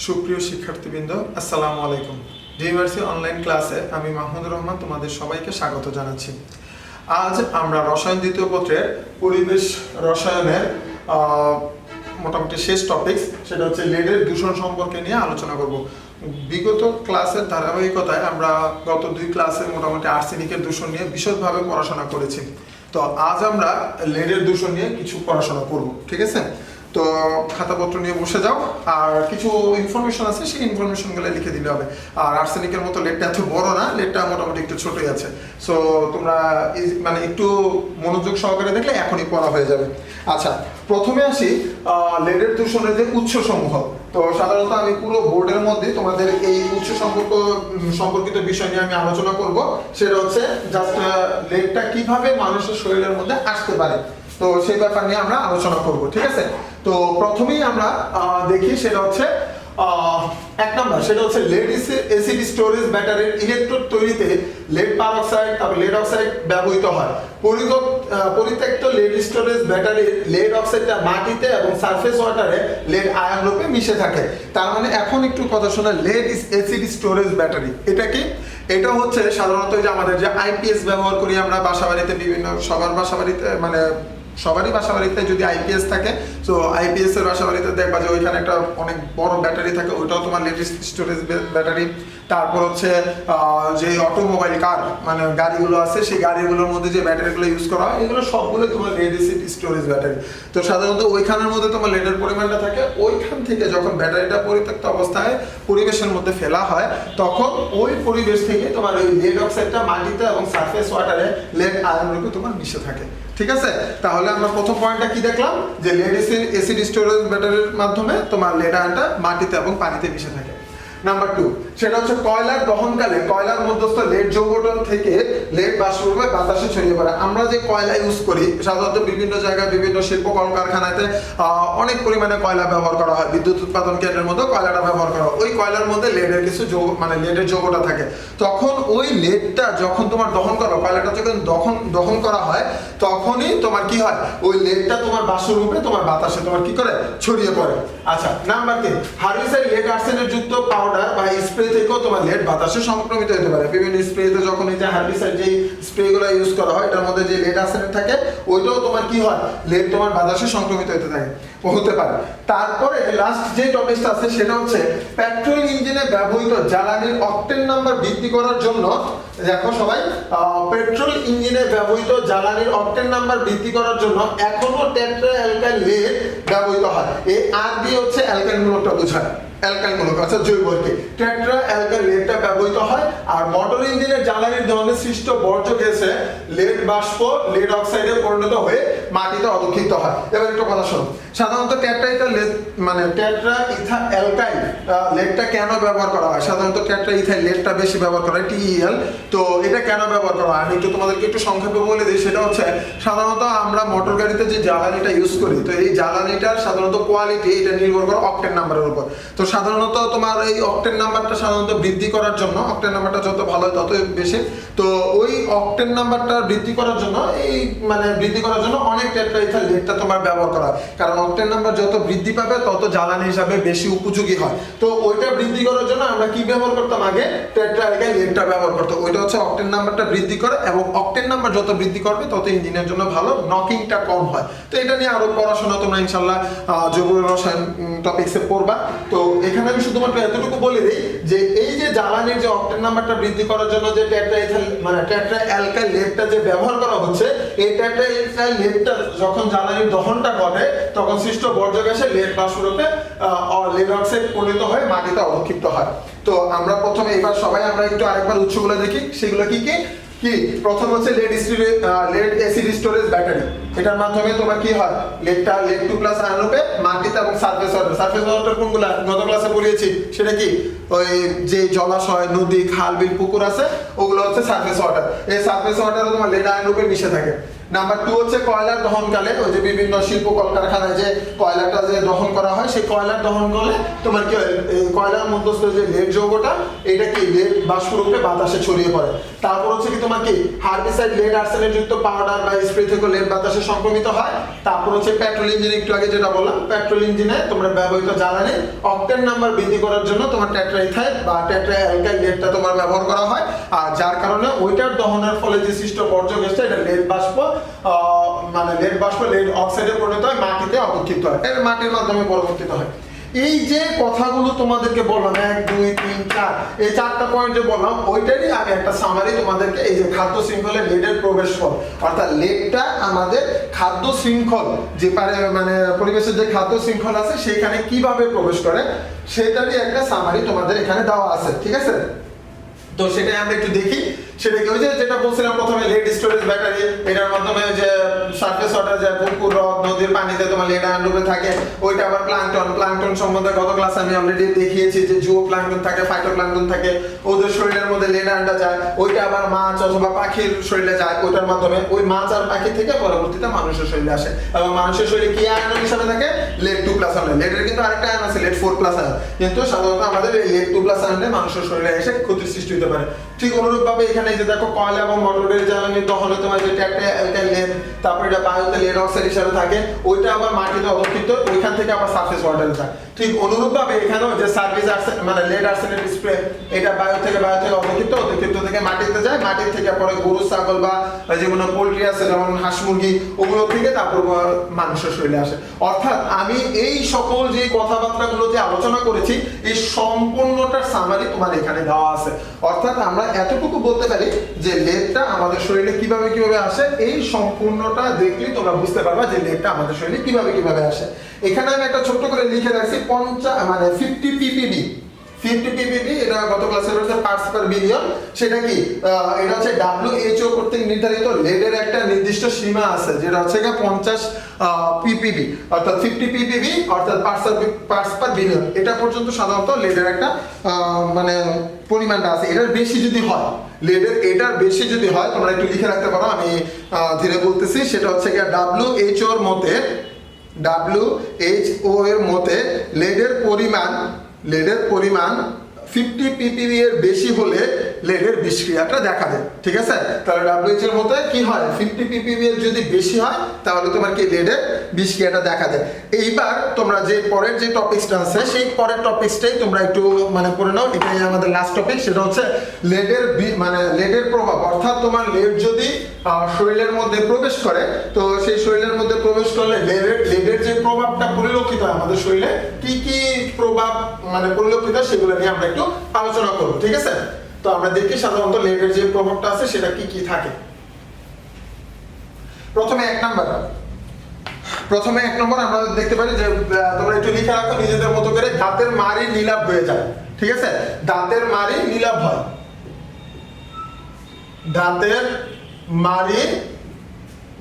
সুপ্রিয় শিক্ষার্থীবৃন্দ, আসসালামু আলাইকুম। ডিএমআরসি অনলাইন ক্লাসে আমি মাহমুদুর রহমান তোমাদের সবাইকে স্বাগত জানাচ্ছি। আজ আমরা রসায়ন দ্বিতীয় পত্রের পরিবেশ রসায়নের মোটামুটি শেষ টপিকস, সেটা হচ্ছে লেডের দূষণ সম্পর্কে নিয়ে আলোচনা করব। বিগত ক্লাসের ধারাবাহিকতায় আমরা গত দুই ক্লাসে মোটামুটি আর্সেনিকের দূষণ নিয়ে বিশদভাবে পড়াশোনা করেছি। তো আজ আমরা লেডের দূষণ নিয়ে কিছু পড়াশোনা করব, ঠিক আছে? তো খাতাপত্র নিয়ে বসে যাও, আর কিছু ইনফরমেশন আছে সেই ইনফরমেশনগুলো লিখে দিলে হবে। আর আর্সেনিকের মতো লেডটা এত বড় না, লেডটা মোটামুটি একটু ছোটই আছে। সো তোমরা মানে একটু মনোযোগ সহকারে দেখলে এখনই পড়া হয়ে যাবে। আচ্ছা, প্রথমে আসি লেডের দূষণের যে উৎসসমূহ। তো সাধারণত আমি পুরো বোর্ডের মধ্যে তোমাদের এই উৎস সম্পর্কিত বিষয় নিয়ে আমি আলোচনা করব। সেটা হচ্ছে জাস্ট লেডটা কিভাবে মানুষের শরীরের মধ্যে আসতে পারে, তো সেই ব্যাপার নিয়ে আমরা আলোচনা করব, ঠিক আছে? তো প্রথমেই আমরা দেখি, সেটা হচ্ছে এক নাম্বার, সেটা হচ্ছে লেড অ্যাসিড স্টোরেজ ব্যাটারির ইলেকট্রোড তৈরিতে লেড পারঅক্সাইড তারপর লেড অক্সাইড ব্যবহৃত হয়। পরিত্যক্ত লেড স্টোরেজ ব্যাটারির লেড অক্সাইডটা মাটিতে এবং সারফেস ওয়াটারে লেড আয়ন রূপে মিশে থাকে। তার মানে এখন একটু কথা শোনা, লেড অ্যাসিড স্টোরেজ ব্যাটারি এটা কি? এটা হচ্ছে সাধারণত যে আমাদের যে আইপিএস ব্যবহার করি আমরা বাসাবাড়িতে, বিভিন্ন সবার বাসাবাড়িতে, মানে সবারই বাসাবাড়িতে যদি আইপিএস থাকে, তো আইপিএস এর বাসাবাড়িতে দেখবা যে ওইখানে একটা অনেক বড় ব্যাটারি থাকে, ওইটাও তোমার লেড স্টোরেজ ব্যাটারি। তারপর হচ্ছে যে অটোমোবাইল কার মানে গাড়িগুলো আছে, সেই গাড়িগুলোর মধ্যে যে ব্যাটারিগুলো ইউজ করা হয়, এগুলো সবগুলো তোমার লেড অ্যাসিড স্টোরেজ ব্যাটারি। তো সাধারণত ওইখানের মধ্যে তোমার লেডের পরিমাণটা থাকে। ওইখান থেকে যখন ব্যাটারিটা পরিত্যক্ত অবস্থায় পরিবেশের মধ্যে ফেলা হয়, তখন ওই পরিবেশ থেকে তোমার ওই লেড অক্সাইডটা মাটিতে এবং সারফেস ওয়াটারে লেড আয়ন রূপে তোমার মিশে থাকে, ঠিক আছে? তাহলে আমরা প্রথম পয়েন্টটা কি দেখলাম, যে লেড অ্যাসিড স্টোরেজ ব্যাটারির মাধ্যমে তোমার লেড আয়নটা মাটিতে এবং পানিতে মিশে থাকে। নাম্বার 2, সেটা হচ্ছে কয়লার দহনকালে কয়লার মধ্যস্থ লেড যৌগটা থেকে লেড বাষ্পরূপে বাতাসে ছড়িয়ে পড়ে। আমরা যে কয়লা ইউজ করি সাধারণত বিভিন্ন জায়গায়, বিভিন্ন শিল্প কলকারখানাতে অনেক পরিমাণে কয়লা ব্যবহার করা হয়। বিদ্যুৎ উৎপাদন কেন্দ্রের মধ্যে কয়লাটা ব্যবহার করা হয়। ওই কয়লার মধ্যে লেডের কিছু যৌগ, মানে লেডের যৌগটা থাকে। তখন ওই লেডটা যখন তোমার দহন করো, কয়লাটা যখন দহন করা হয়, তখনই তোমার কি হয়, ওই লেডটা তোমার বাষ্পরূপে তোমার বাতাসে তোমার কি করে ছড়িয়ে পড়ে। আচ্ছা, নাম্বার 3, হার্বিসাইড লেড আর্সেনেট যুক্ত পাউডার বা স্প্রে থেকেও তোমার লেড বাতাসে সংক্রমিত হতে পারে। বিভিন্ন স্প্রেতে যখন এই যে হার্বিসাইড যে স্প্রেগুলো ইউজ করা হয়, এটার মধ্যে যে লেড আর্সেনেট থাকে, ওইটাও তোমার কি হয়, লেড তোমার বাতাসে সংক্রমিত হতে পারে। তারপরে লাস্ট যে টপিকটা আছে, সেটা হচ্ছে পেট্রোল ইঞ্জিনে ব্যবহৃত জ্বালানির অকটেন নাম্বার বৃদ্ধি করার জন্য, দেখো সবাই, পেট্রোল ইঞ্জিনে ব্যবহৃত জ্বালানির অকটেন নাম্বার বৃদ্ধি করার জন্য এখনো টেট্রা অ্যালকাইল লেড ব্যবহৃত হয়। এই আর দিয়ে হচ্ছে অ্যালকাইল মূলকটা বোঝায়, অ্যালকাইল মূলক, আচ্ছা জৈব আর কি। টেট্রা অ্যালকাইল লেডটা ব্যবহৃত হয়। আর মোটর ইঞ্জিনের জ্বালানির দহনে সৃষ্ট বর্জ্য গ্যাসে লেড বাষ্প লেড অক্সাইডে পরিণত হয়ে মাটিতে অধঃক্ষিপ্ত হয়। এবার একটু কথা শোনো, সাধারণত টেট্রা ইথা অ্যালকাইল লেডটা কেন ব্যবহার করা হয়? সাধারণত টেট্রা ইথাইল লেডটা বেশি ব্যবহার করা হয়, TEL। তো এটা কেন ব্যবহার করা হয় আমি একটু তোমাদেরকে একটু সংক্ষেপে বলে দিই। সেটা হচ্ছে সাধারণত আমরা মোটর গাড়িতে যে জ্বালানিটা ইউজ করি, তো এই জ্বালানিটার সাধারণত কোয়ালিটি এটা নির্ভর করে অকটেন নাম্বারের উপর। তো সাধারণত তোমার এই অকটেন নাম্বারটা সাধারণত বৃদ্ধি করার জন্য, অকটেন নাম্বারটা যত ভালো হয় তত বেশি। তো ওই অকটেন নাম্বারটা বৃদ্ধি করার জন্য অনেক টেট্রা ইথাইল লেডটা তোমার ব্যবহার করা হয়। কারণ অকটেন নাম্বার যত বৃদ্ধি পাবে তত জ্বালানি হিসাবে বেশি উপযোগী হয়। তো ওইটা বৃদ্ধি করার জন্য আমরা কি ব্যবহার করতাম, আগে টেট্রা অ্যালকাইল লেডটা ব্যবহার করতাম। ওইটা হচ্ছে অকটেন নাম্বারটা বৃদ্ধি করে, এবং অকটেন নাম্বার যত বৃদ্ধি করবে তত ইঞ্জিনের জন্য ভালো, নকিংটা কম হয়। তো এটা নিয়ে আরো পড়াশোনা তোমরা ইনশাআল্লাহ জৈব রসায়ন টপিকসে পড়বা। তো এখানে আমি শুধুমাত্র এতটুকু বলে দিই যে এই যে জ্বালানির যে অকটেন নাম্বারটা বৃদ্ধি করার জন্য যে টেট্রা অ্যালকাইল লেডটা যে ব্যবহার করা হচ্ছে, এই টেট্রা অ্যালকাইল লেডটা যখন জ্বালানির দহনটা ঘটে, তখন সৃষ্ট বর্জ্য গ্যাসে লেড বাষ্পরূপে লেড অক্সাইড পরিণত হয়ে মাটিতে অধঃক্ষিপ্ত হয়। তো আমরা প্রথমে এবার সবাই আমরা একটু আরেকবার উৎসগুলো দেখি, সেগুলো কি কি কি প্রথম হচ্ছে লেড অ্যাসিড স্টোরেজ ব্যাটারি। এটার মাধ্যমে তোমার কি হয়, লেড 2+ আয়ন রূপে মাটিতে এবং সারফেস ওয়াটার কোনগুলা গত ক্লাসে পড়িয়েছি, সেটা কি ওই যে জলাশয়, নদী, খাল, বিল, পুকুর আছে, ওগুলো হচ্ছে সারফেস ওয়াটার। এই সারফেস ওয়াটারে তোমার লেড আয়ন রূপে মিশে থাকে। নাম্বার 2 হচ্ছে কয়লার দহনকালে, ওই যে বিভিন্ন শিল্প কলকারখানায় যে কয়লাটা যে দহন করা হয়, সেই কয়লার দহন করলে তোমার কি হয়, কয়লার মধ্যস্থ যে লেড যৌগটা এটা কি লেড বাষ্পরূপে বাতাসে ছড়িয়ে পড়ে। তারপর হচ্ছে কি তোমার কি হার্বিসাইড লেড আর্সেনেট যুক্ত পাউডার বা স্প্রে থেকে লেড বাতাসে সংক্রমিত হয়। তারপর হচ্ছে পেট্রোল ইঞ্জিন, একটু আগে যেটা বললাম, পেট্রোল ইঞ্জিনে তোমরা ব্যবহৃত জ্বালানি অক্টেন নাম্বার বৃদ্ধি করার জন্য তোমার টেট্রাইথাইল বা টেট্রাঅ্যালকাইল লেডটা তোমার ব্যবহার করা হয়, আর যার কারণে ওইটার দহনের ফলে যে সৃষ্ট বর্জ্য গ্যাসটা এটা লেড বাষ্প মানে লেড বাষ্প লেড অক্সাইডে পরিণত হয়, মাটিতে অবক্ষিপ্ত হয়, এর মাটির মাধ্যমে পরিবর্তিত হয়। এই যে কথাগুলো তোমাদেরকে বললাম 1 2 3 4 এই 4টা পয়েন্ট যে বললাম, ওইটারই আমি একটা সামারি তোমাদেরকে, এই যে খাদ্য শৃঙ্খলে লেডের প্রবেশ পথ, অর্থাৎ লেডটা আমাদের খাদ্য শৃঙ্খল যে মানে পরিবেশের যে খাদ্য শৃঙ্খল আছে সেখানে কিভাবে প্রবেশ করে সেটারই একটা সামারি তোমাদের এখানে দেওয়া আছে, ঠিক আছে। তো সেটাই আমরা একটু দেখি। সেটা কি, ওই যে যেটা বলছিলাম প্রথমে লেড স্টোরেজ ব্যাটারি, এটার মাধ্যমে যে সারফেস ওয়াটার যায়, পুকুর হ্রদ নদীর পানিতে তোমার লেড আয়ন রূপে থাকে, ওইটা আবার প্লাঙ্কটন সম্বন্ধে গত ক্লাসে আমি অলরেডি দেখিয়েছি যে জুও প্লাঙ্কটন থাকে, ফাইটোপ্লাঙ্কটন থাকে, ওদের শরীরের মধ্যে লেড আয়নটা যায়, ওইটা আবার মাছ অথবা পাখির শরীরে যায়, ওইটার মাধ্যমে ওই মাছ আর পাখি থেকে পরবর্তীতে মানুষের শরীরে আসে, এবং মানুষের শরীরে কি আয়ন হিসাবে থাকে, লেড 2+ আয়ন। লেডের কিন্তু আরেকটা আয়ন আছে, লেড 4+ আয়ন, কিন্তু সাধারণত আমাদের এই লেড 2+ আয়নে মানুষের শরীরে এসে ক্ষতির সৃষ্টি হতে পারে। ঠিক অনুরূপভাবে এখানে যে দেখো কয়লা এবং মোটরের জ্বালানি দহনে তোমার যে টেট্রাঅ্যালকাইল লেড, তারপর এটা বায়ুতে লেড অক্সাইড হিসেবে থাকে, ওইটা আবার মাটিতে অবক্ষিপ্ত, ওইখান থেকে আবার সারফেস ওয়াটারে যায়। ঠিক অনুরূপভাবে এখানেও যে সার্ভিস আর্সেন মানে লেড আর্সেনেট স্প্রে, এটা বায়ু থেকে অবক্ষিপ্ত, অবক্ষিপ্ত থেকে মাটিতে যায়, মাটির থেকে পরে গরু ছাগল বা যেমন পোল্ট্রি আছে যেমন হাঁস মুরগি, ওগুলো থেকে তারপর মানুষের শরীরে আসে। অর্থাৎ আমি এই সকল যে কথাবার্তাগুলো যে আলোচনা করেছি এই সম্পূর্ণটার সামারি তোমার এখানে দেওয়া আছে। অর্থাৎ আমরা এতটুকু বলতে পারি যে লেডটা আমাদের শরীরে কিভাবে আসে, এই সম্পূর্ণটা দেখলেই তোমরা বুঝতে পারবা যে লেডটা আমাদের শরীরে কিভাবে আসে। এখানে আমি একটা ছোট্ট করে লিখে রাখছি 50 ppb, এটা গত ক্লাসে রয়েছে পার্টস পার বিলিয়ন। সেটা কি, এটা হচ্ছে WHO কর্তৃক নির্ধারিত লেডের একটা নির্দিষ্ট সীমা আছে, যেটা হচ্ছে 50 ppb, অর্থাৎ 50 ppb অর্থাৎ পার্টস পার বিলিয়ন, এটা পর্যন্ত সাধারণত লেডের একটা মানে পরিমাণটা আছে। এটার বেশি যদি হয়, এটার বেশি যদি হয় তোমরা একটু লিখে রাখতে পারো, আমি ধীরে বলতেছি। সেটা হচ্ছে WHO এর মতে লেডের পরিমাণ 50 ppb এর বেশি হলে লেডের বিষক্রিয়াটা দেখা দেয়, ঠিক আছে। তাহলে WHO এর মতে কি হয়, 50 ppb এর যদি বেশি হয় তাহলে তোমার কি লেডের বিষক্রিয়াটা দেখা দেয়। এইবার তোমরা যে পরের যে টপিকসটা আছে সেই পরের টপিকসটাই তোমরা একটু মানে পড়ে নাও, এটাই আমাদের লাস্ট টপিক। সেটা হচ্ছে লেডের প্রভাব, অর্থাৎ তোমার লেড যদি শরীরের মধ্যে প্রবেশ করে, তো সেই শরীরের মধ্যে প্রবেশ করলে লেডের যে প্রভাবটা পরিলক্ষিত হয় আমাদের শরীরে, কি কি প্রভাব মানে পরিলক্ষিত হয় সেগুলো নিয়ে আমরা একটু আলোচনা করব, ঠিক আছে। তো আমরা দেখি সাধারণত লেডের যে প্রভাবটা আছে সেটা কি কি থাকে। প্রথমে এক নম্বর আমরা দেখতে পারি যে তোমরা একটু লিখে রাখো নিজেদের মতো করে, দাঁতের মাড়ি নীলাভ হয়ে যায়, ঠিক আছে। দাঁতের মাড়ি নীলাভ হয়, দাঁতের মাড়ি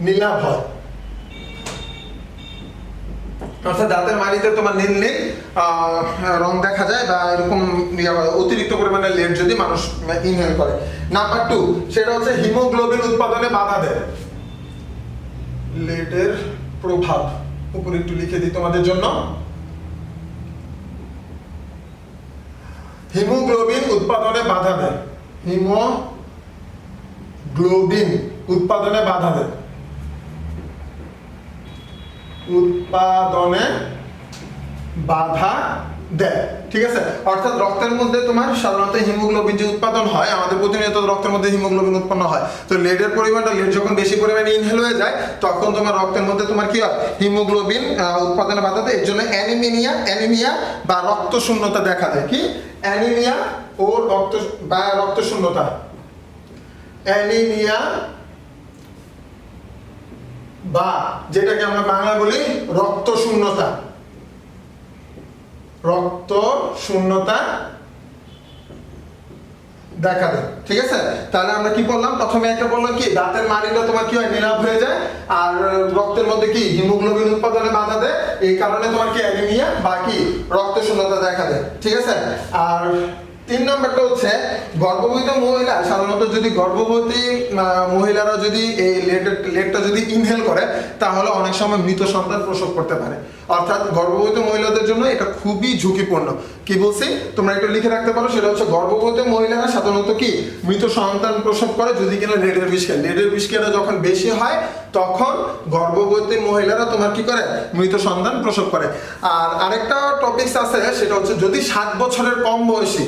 নীলাভ হয়, অর্থাৎ দাঁতের মাড়িতে তোমার নীল রং দেখা যায় বা এরকম অতিরিক্ত পরিমাণে লেড যদি মানুষ ইনহেল করে। নাম্বার 2 সেটা হচ্ছে হিমোগ্লোবিন উৎপাদনে বাধা দেয়। লেডের প্রভাব উপরে একটু লিখে দিই তোমাদের জন্য, হিমোগ্লোবিন উৎপাদনে বাধা দেয়, হিমোগ্লোবিন উৎপাদনে বাধা দেয়, উৎপাদনে বাধা দেয়, ঠিক আছে। অর্থাৎ রক্তের মধ্যে তোমার সাধারণত হিমোগ্লোবিন যে উৎপাদন হয়, আমাদের প্রতিনিয়ত রক্তের মধ্যে হিমোগ্লোবিন উৎপন্ন হয়, তো লেডের পরিমাণটা, লেড যখন বেশি পরিমাণে ইনহেল হয়ে যায় তখন তোমার রক্তের মধ্যে তোমার কি হয়, হিমোগ্লোবিন উৎপাদনে বাধা দেয়। এর জন্য অ্যানিমিয়া বা রক্ত শূন্যতা দেখা দেয়। কি অ্যানিমিয়া ও রক্ত শূন্যতা, অ্যানিমিয়া বা যেটাকে আমরা বাংলা বলি রক্ত শূন্যতা দেখা দেয়, ঠিক আছে। তাহলে আমরা কি বললাম, প্রথমে একটা বললাম কি দাঁতের মাড়িটা তোমার কি হয়, নীলাভ হয়ে যায়, আর রক্তের মধ্যে কি হিমোগ্লোবিন উৎপাদনে বাধা দেয়, এই কারণে তোমার কি অ্যানিমিয়া বা কি রক্ত শূন্যতা দেখা দেয়, ঠিক আছে। আর তিন নম্বরটা হচ্ছে গর্ভবতী মহিলা সাধারণত যদি গর্ভবতী মহিলারা যদি এই লেডটা যদি ইনহেল করে তাহলে অনেক সময় মৃত সন্তান প্রসব করতে পারে। অর্থাৎ গর্ভবতী মহিলাদের জন্য এটা খুবই ঝুঁকিপূর্ণ। কি বলছি তোমরা একটু লিখে রাখতে পারো, সেটা হচ্ছে গর্ভবতী মহিলারা সাধারণত কি মৃত সন্তান প্রসব করে যদি কিনা লেডের বিষ খায়। লেডের বিষ খেয়ে যখন বেশি হয় তখন গর্ভবতী মহিলারা তোমার কি করে মৃত সন্তান প্রসব করে। আর আরেকটা টপিকস আছে, সেটা হচ্ছে যদি 7 বছরের কম বয়সী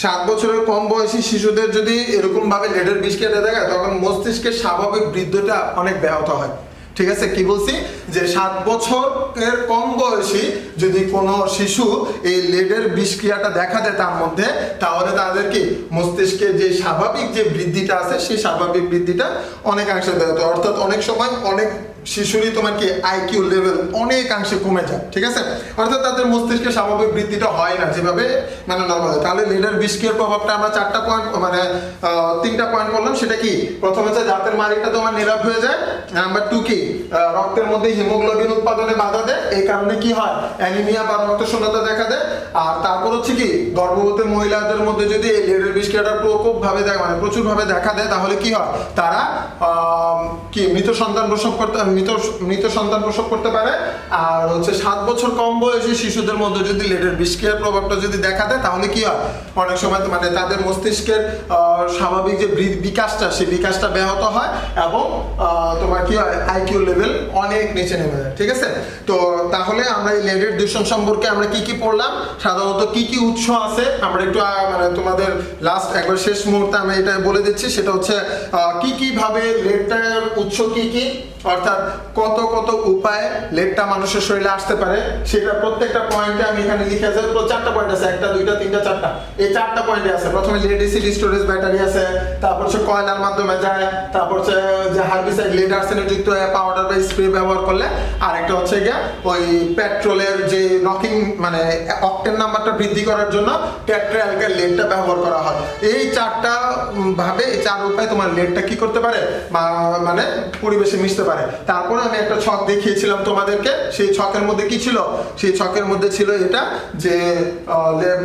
7 বছরের কম বয়সী শিশুদের যদি এরকম ভাবে লেডের বিষ কেটে দেয় তখন মস্তিষ্কের স্বাভাবিক বৃদ্ধিটা অনেক ব্যাহত হয়। ঠিক আছে, কি বলছি যে 7 বছরের কম বয়সী যদি কোনো শিশু এই লেডের বিষক্রিয়াটা দেখা দেয় তার মধ্যে, তাহলে তাদের কি মস্তিষ্কের যে স্বাভাবিক যে বৃদ্ধিটা আছে সেই স্বাভাবিক বৃদ্ধিটা অনেকাংশে ব্যাহত। অর্থাৎ অনেক সময় অনেক শিশুরই তোমার কি আইকিউ লেভেল অনেকাংশে কমে যায়। ঠিক আছে, অর্থাৎ তাদের মস্তিষ্কের স্বাভাবিক বৃদ্ধিটা হয় না যেভাবে মানে নর্মাল। তাহলে লেডের বিষক্রিয়ার প্রভাবটা আমরা 4টা পয়েন্ট মানে 3টা পয়েন্ট বললাম। সেটা কি, প্রথম হচ্ছে দাঁতের মাড়িটা তোমার নীরব হয়ে যায়। নাম্বার 2 কি, রক্তের মধ্যে হিমোগ্লোবিন উৎপাদনে বাধা দেয়, এই কারণে কি হয় অ্যানিমিয়া বা রক্ত শূন্যতা দেখা দেয়। আর তারপর হচ্ছে কি গর্ভবতী মহিলাদের মধ্যে যদি এই লেডের বিষক্রিয়াটা প্রকোপ ভাবে মানে প্রচুর ভাবে দেখা দেয় তাহলে কি হয়, তারা কি মৃত সন্তান প্রসব করতে পারে। আর হচ্ছে 7 বছর কম বয়সী শিশুদের মধ্যে যদি লেডের বিষক্রিয়ার প্রভাবটা যদি দেখা দেয় তাহলে কি হয়, অনেক সময় মানে তাদের মস্তিষ্কের স্বাভাবিক যে বিকাশটা সেই বিকাশটা ব্যাহত হয় এবং তোমার কি হয় আইকিউ লেভেল অনেক নিচে নেমে যায়। ঠিক আছে, তো তাহলে আমরা এই লেডের দূষণ সম্পর্কে আমরা কি কি পড়লাম, সাধারণত কি কি উৎস আছে আমরা একটু মানে তোমাদের লাস্ট একবার শেষ মুহূর্তে আমি এটা বলে দিচ্ছি। সেটা হচ্ছে কি কি ভাবে লেডটার উৎস কি কি, অর্থাৎ কত কত উপায়ে লেডটা মানুষের শরীরে আসতে পারে সেটা প্রত্যেকটা পয়েন্টে আমি এখানে লিখে আছে। 4টা পয়েন্ট আছে, 1টা 2টা 3টা 4টা, এই 4টা পয়েন্টে আছে। প্রথমে লেড এসিড স্টোরেজ ব্যাটারি আছে, তারপর হচ্ছে কয়লার মাধ্যমে যায়, তারপর হচ্ছে যে হার্বিসাইড লেড আর্সেনেট যুক্ত পাউডার বা স্প্রে ব্যবহার করলে, আর একটা হচ্ছে গিয়ে ওই পেট্রোলের যে নকিং মানে অকটেন নাম্বারটা বৃদ্ধি করার জন্য টেট্রাঅ্যালকাইল লেডটা ব্যবহার করা হয়। এই 4টা ভাবে এই 4 উপায়ে তোমার লেডটা কি করতে পারে মানে পরিবেশে মিশতে পারে। তারপরে আমি একটা ছক দেখিয়েছিলাম তোমাদেরকে, সেই ছকের মধ্যে কি ছিল, সেই ছকের মধ্যে ছিল এটা যে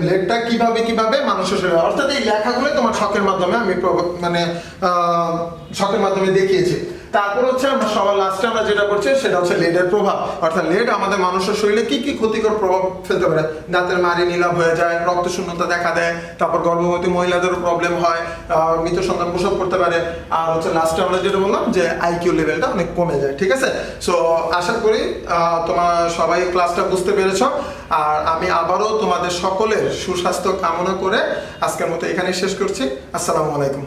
লেডটা কিভাবে মানুষের শরীরে, অর্থাৎ এই লেখাগুলো তোমার ছকের মাধ্যমে আমি মানে ছকের মাধ্যমে দেখিয়েছি। তারপর হচ্ছে আমরা সবার লাস্টে আমরা যেটা করছি সেটা হচ্ছে লেডের প্রভাব, অর্থাৎ লেড আমাদের মানুষের শরীরে কি কি ক্ষতিকর প্রভাব ফেলতে পারে। দাঁতের মাড়ি নীলাভ হয়ে যায়, রক্ত শূন্যতা দেখা দেয়, তারপর গর্ভবতী মহিলাদেরও প্রবলেম হয়, মৃত সন্তান প্রসব করতে পারে, আর হচ্ছে লাস্টে আমরা যেটা বললাম যে আইকিউ লেভেলটা অনেক কমে যায়। ঠিক আছে, সো আশা করি তোমরা সবাই ক্লাসটা বুঝতে পেরেছ। আর আমি আবারও তোমাদের সকলের সুস্বাস্থ্য কামনা করে আজকের মতো এখানেই শেষ করছি। আসসালামু আলাইকুম।